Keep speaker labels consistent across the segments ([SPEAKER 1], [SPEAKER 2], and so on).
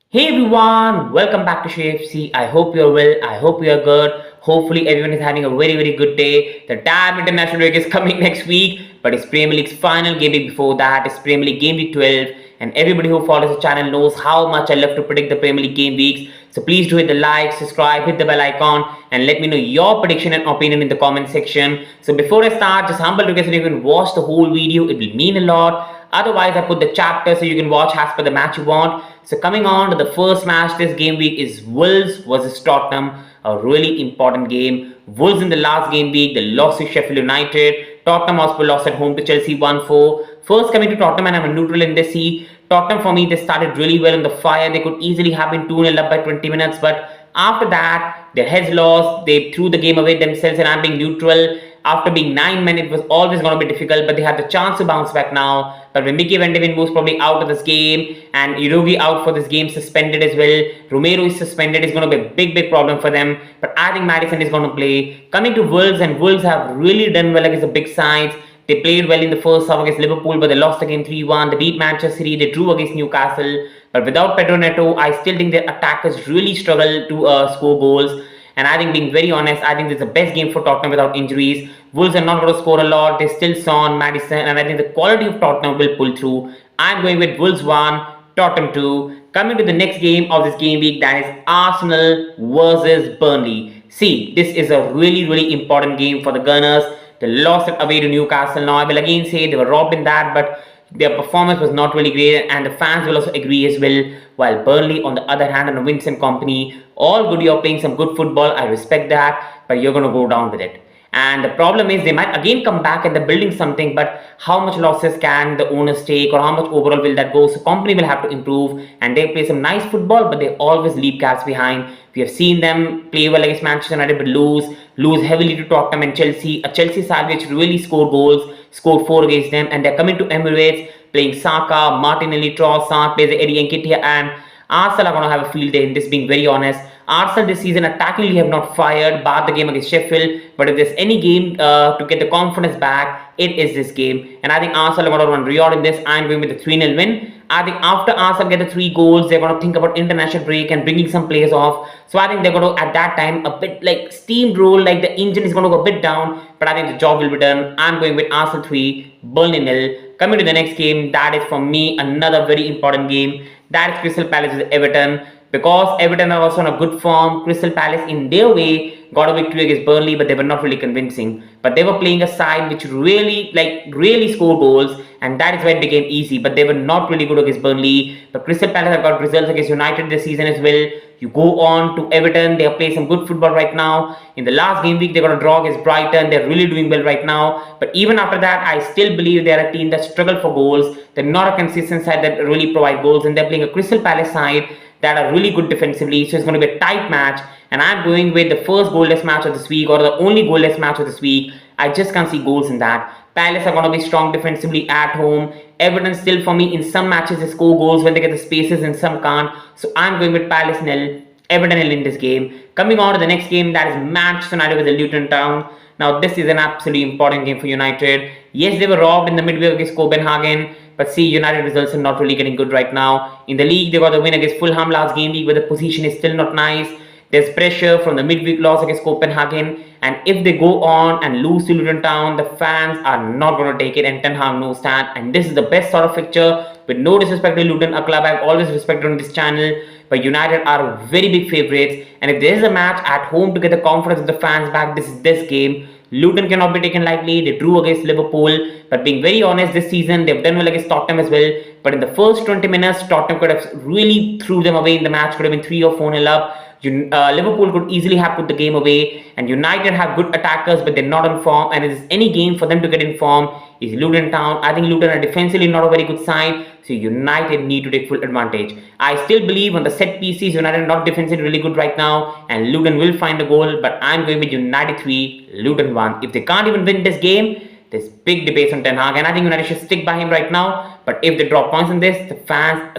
[SPEAKER 1] Hey everyone, welcome back to Sheff Utd. I hope you're well. I hope you're good. Hopefully everyone is having a very good day. The damn international break is coming next week, but it's Premier League's final game week before that. It's Premier League Game Week 12, and everybody who follows the channel knows how much I love to predict the Premier League game weeks. So please do hit the like, subscribe, hit the bell icon, and let me know your prediction and opinion in the comment section. So before I start, just humble request if you can watch the whole video. It will mean a lot. Otherwise, I put the chapter so you can watch as per the match you want. So coming on to the first match this game week is Wolves versus Tottenham, a really important game. Wolves in the last game week, they lost to Sheffield United. Tottenham Hotspur lost at home to Chelsea 1-4. First coming to Tottenham, and I'm a neutral in this seat. Tottenham for me, they started really well on the fire. They could easily have been 2-0 up by 20 minutes, but after that, their heads lost. They threw the game away themselves, and I'm being neutral. After being 9 men, it was always going to be difficult, but they had the chance to bounce back now. But when Mickey Van de Ven was probably out of this game, and Udogie out for this game, suspended as well. Romero is suspended. It's going to be a big problem for them. But I think Maddison is going to play. Coming to Wolves, and Wolves have really done well against the big sides. They played well in the first half against Liverpool, but they lost the game 3-1. They beat Manchester City. They drew against Newcastle. But without Pedro Neto, I still think their attackers really struggle to score goals. And I think, being very honest, I think this is the best game for Tottenham without injuries. Wolves are not going to score a lot. They still Son, Maddison, and I think the quality of Tottenham will pull through. I'm going with Wolves 1, Tottenham 2. Coming to the next game of this game week, that is Arsenal versus Burnley. See, this is a really important game for the Gunners. They lost it away to Newcastle. Now, I will again say they were robbed in that, but their performance was not really great, and the fans will also agree as well. While Burnley, on the other hand, and Vincent company, all good, you're playing some good football. I respect that, but you're going to go down with it. And the problem is they might again come back and they're building something, but how much losses can the owners take, or how much overall will that go? So company will have to improve, and they play some nice football, but they always leave gaps behind. We have seen them play well against Manchester United, but lose heavily to Tottenham and Chelsea. A Chelsea side which really scored goals, scored 4 against them, and they're coming to Emirates playing Saka, Martinelli, Trossard, plays Eddie Nketiah, and Arsenal are going to have a field day in this, being very honest. Arsenal this season attackingly have not fired, bar the game against Sheffield. But if there's any game to get the confidence back, it is this game. And I think Arsenal are going to run riot in this. I'm going with the 3-0 win. I think after Arsenal get the 3 goals, they're going to think about international break and bringing some players off. So I think they're going to, at that time, a bit like steamroll, like the engine is going to go a bit down. But I think the job will be done. I'm going with Arsenal 3, Burnley 0. Coming to the next game, that is for me another very important game. That is Crystal Palace with Everton. Because Everton are also on a good form, Crystal Palace in their way got a victory against Burnley, but they were not really convincing. But they were playing a side which really scored goals, and that is why it became easy. But they were not really good against Burnley. But Crystal Palace have got results against United this season as well. You go on to Everton, they are playing some good football right now. In the last game week, they got a draw against Brighton. They're really doing well right now. But even after that, I still believe they're a team that struggle for goals. They're not a consistent side that really provide goals, and they're playing a Crystal Palace side that are really good defensively. So it's going to be a tight match, and I'm going with the first goalless match of this week, or the only goalless match of this week. I just can't see goals in that. Palace are going to be strong defensively at home. Everton still, for me, in some matches they score goals when they get the spaces, and some can't. So I'm going with Palace 0, Everton 0 in this game. Coming on to the next game, that is Manchester United with the Luton Town. Now this is an absolutely important game for United. Yes, they were robbed in the midweek against Copenhagen, but see, United results are not really getting good right now. In the league, they got the win against Fulham last game week, but the position is still not nice. There's pressure from the midweek loss against Copenhagen, and if they go on and lose to Luton Town, the fans are not going to take it, and Ten Hag no stand. And this is the best sort of fixture. With no disrespect to Luton, a club I've always respected on this channel, but United are very big favourites. And if there is a match at home to get the confidence of the fans back, this is this game. Luton cannot be taken lightly. They drew against Liverpool, but being very honest, this season they've done well against Tottenham as well. But in the first 20 minutes, Tottenham could have really threw them away in the match. Could have been 3 or 4-0 up. Liverpool could easily have put the game away, and United have good attackers, but they're not in form. And if there's any game for them to get in form, is Luton Town. I think Luton are defensively not a very good side, so United need to take full advantage. I still believe on the set pieces, United are not defensively really good right now, and Luton will find a goal. But I'm going with United 3, Luton 1. If they can't even win this game, there's big debates on Ten Hag, and I think United should stick by him right now. But if they drop points in this,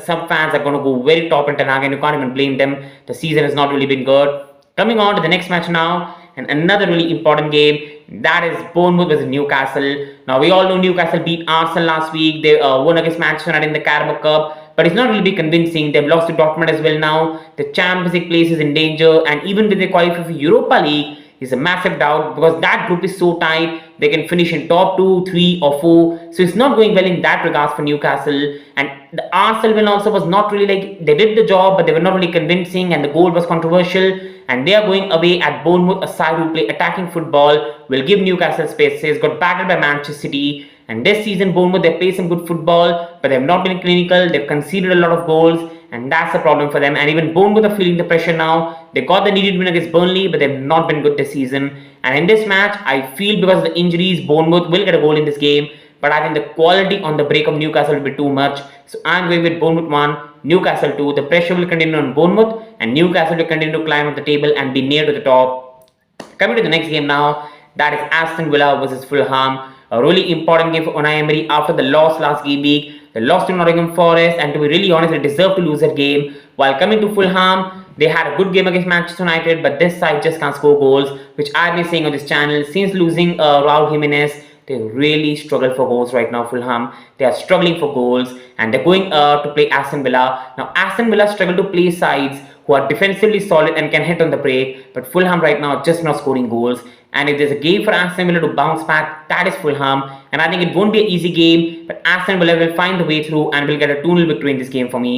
[SPEAKER 1] some fans are going to go very top in Ten Hag, and you can't even blame them. The season has not really been good. Coming on to the next match now, and another really important game, that is Bournemouth versus Newcastle. Now we all know Newcastle beat Arsenal last week. They won against Manchester United in the Carabao Cup. but it's not really convincing. They've lost to Dortmund as well now. The Champions League place is in danger, and even with the qualify for Europa League is a massive doubt because that group is so tight. They can finish in top 2, 3 or 4. So it's not going well in that regards for Newcastle. And the Arsenal win also was not really like, they did the job but they were not really convincing and the goal was controversial. And they are going away at Bournemouth, a side who play attacking football, will give Newcastle spaces, got battered by Manchester City. And this season Bournemouth, they play some good football but they have not been clinical. They've conceded a lot of goals and that's a problem for them. And even Bournemouth are feeling the pressure now. They got the needed win against Burnley but they've not been good this season. And in this match, I feel because of the injuries, Bournemouth will get a goal in this game. But I think the quality on the break of Newcastle will be too much. So I'm going with Bournemouth 1, Newcastle 2. The pressure will continue on Bournemouth and Newcastle will continue to climb up the table and be near to the top. Coming to the next game now, that is Aston Villa versus Fulham. A really important game for Unai Emery after the loss last game week. They lost to Nottingham Forest and to be really honest, they deserved to lose that game. While coming to Fulham, they had a good game against Manchester United, but this side just can't score goals, which I've been saying on this channel since losing Raul Jimenez. They really struggle for goals right now, Fulham. They are struggling for goals and they're going to play Aston Villa. Now, Aston Villa struggle to play sides who are defensively solid and can hit on the break, but Fulham right now just not scoring goals. And if there's a game for Aston Villa to bounce back, that is Fulham. And I think it won't be an easy game, but Aston Villa will find the way through and will get a 2-0 victory in this game for me.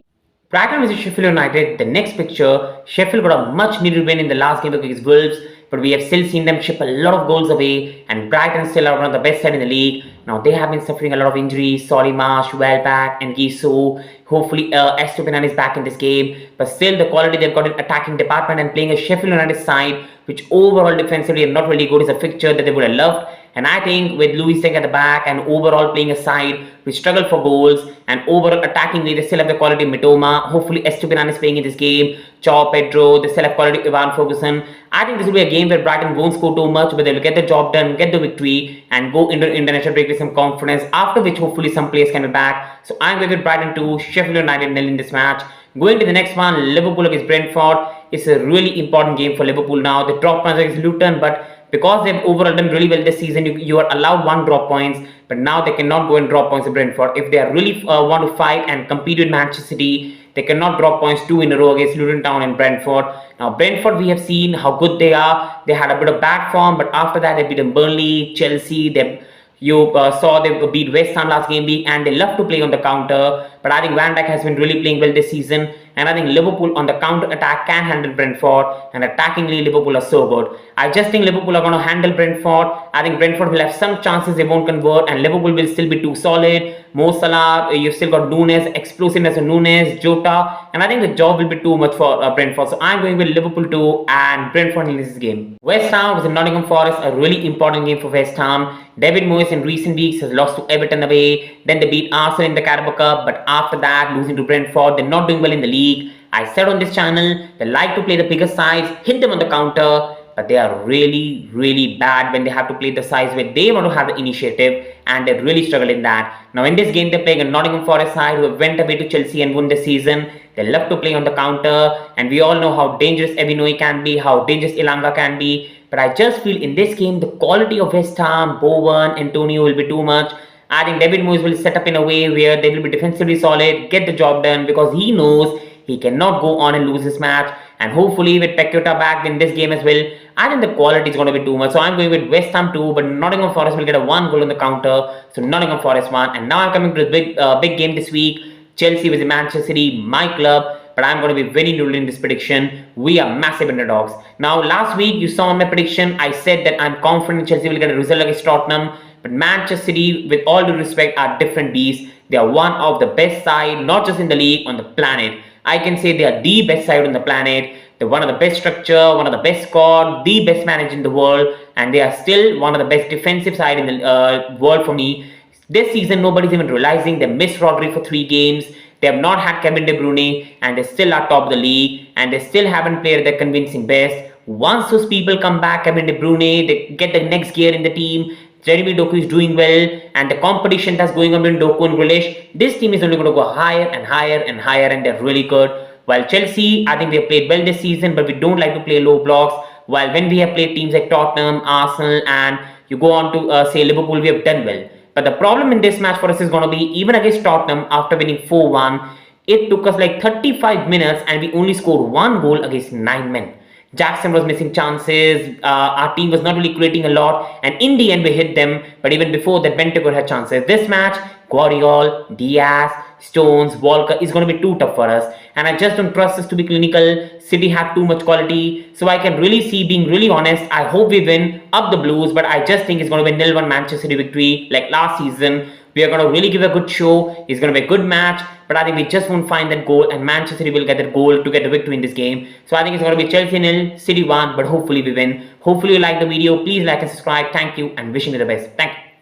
[SPEAKER 1] Brighton vs Sheffield United, the next picture. Sheffield got a much needed win in the last game against Wolves, but we have still seen them chip a lot of goals away, and Brighton still are one of the best side in the league. Now they have been suffering a lot of injuries. Solly Marsh, Welbeck and Giso. Hopefully Aston is back in this game, but still the quality they've got in attacking department and playing a Sheffield United side, which overall defensively are not really good, is a fixture that they would have loved. And I think with Luis Deng at the back and overall playing a side which struggle for goals and overall attackingly, they still have the quality of Mitoma. Hopefully Estupinan is playing in this game. Joao Pedro, they still have quality Ivan Ferguson. I think this will be a game where Brighton won't score too much, but they will get the job done, get the victory and go into international break with some confidence, after which hopefully some players can be back. So I'm going with Brighton 2, Sheffield United 0 in this match. Going to the next one, Liverpool against Brentford. It's a really important game for Liverpool now. They dropped points against Luton, but because they've overall done really well this season, you are allowed 1 drop points, but now they cannot go and drop points to Brentford. If they are really want to fight and compete with Manchester City, they cannot drop points 2 in a row against Luton Town and Brentford. Now Brentford, we have seen how good they are. They had a bit of bad form, but after that they beat Burnley, Chelsea. You saw they beat West Ham last game week, and they love to play on the counter. But I think Van Dijk has been really playing well this season, and I think Liverpool on the counter attack can handle Brentford, and attackingly Liverpool are so good. I just think Liverpool are going to handle Brentford. I think Brentford will have some chances they won't convert, and Liverpool will still be too solid. Mo Salah, you've still got Nunes, explosiveness of Nunes, Jota, and I think the job will be too much for Brentford. So I'm going with Liverpool 2 and Brentford in this game. West Ham was in Nottingham Forest, a really important game for West Ham. David Moyes in recent weeks has lost to Everton away. Then they beat Arsenal in the Carabao Cup, but after that losing to Brentford, they're not doing well in the league. I said on this channel, they like to play the bigger sides, hit them on the counter, but they are really bad when they have to play the sides where they want to have the initiative, and they really struggle in that. Now in this game, they're playing a Nottingham Forest side who went away to Chelsea and won this season. They love to play on the counter, and we all know how dangerous Evinoy can be, how dangerous Ilanga can be. But I just feel in this game, the quality of West Ham, Bowen, Antonio will be too much. I think David Moyes will set up in a way where they will be defensively solid, get the job done, because he knows he cannot go on and lose this match. And hopefully with Paqueta back in this game as well, I think the quality is going to be too much. So I'm going with West Ham 2, but Nottingham Forest will get a 1 goal on the counter. So Nottingham Forest 1. And now I'm coming to the big game this week. Chelsea with Manchester City, my club. But I'm going to be very neutral in this prediction. We are massive underdogs. Now last week you saw my prediction. I said that I'm confident Chelsea will get a result against Tottenham. But Manchester City, with all due respect, are different beasts. They are one of the best side, not just in the league, on the planet. I can say they are the best side on the planet. They're one of the best structure, one of the best squad, the best manager in the world, and they are still one of the best defensive side in the world for me. This season, nobody's even realizing they missed Rodri for 3 games. They have not had Kevin De Bruyne, and they still are top of the league, and they still haven't played their convincing best. Once those people come back, Kevin De Bruyne, they get the next gear in the team. Jeremy Doku is doing well, and the competition that's going on between Doku and Grealish, this team is only going to go higher and higher and higher, and they're really good. While Chelsea, I think they played well this season, but we don't like to play low blocks. While when we have played teams like Tottenham, Arsenal, and you go on to say Liverpool, we have done well. But the problem in this match for us is going to be, even against Tottenham, after winning 4-1, It took us like 35 minutes and we only scored one goal against 9 men. Jackson was missing chances. Our team was not really creating a lot, and in the end, we hit them. But even before that, Bentancur had chances. This match, Guardiola, Diaz, Stones, Walker is going to be too tough for us, and I just don't trust us to be clinical. City have too much quality, so I can really see, being really honest, I hope we win up the Blues, but I just think it's going to be 0-1 Manchester City victory like last season. We are going to really give a good show. It's going to be a good match, but I think we just won't find that goal, and Manchester City will get that goal to get the victory in this game. So I think it's going to be Chelsea 0, City 1, but hopefully we win. Hopefully you like the video. Please like and subscribe. Thank you, and wishing you the best. Thank you.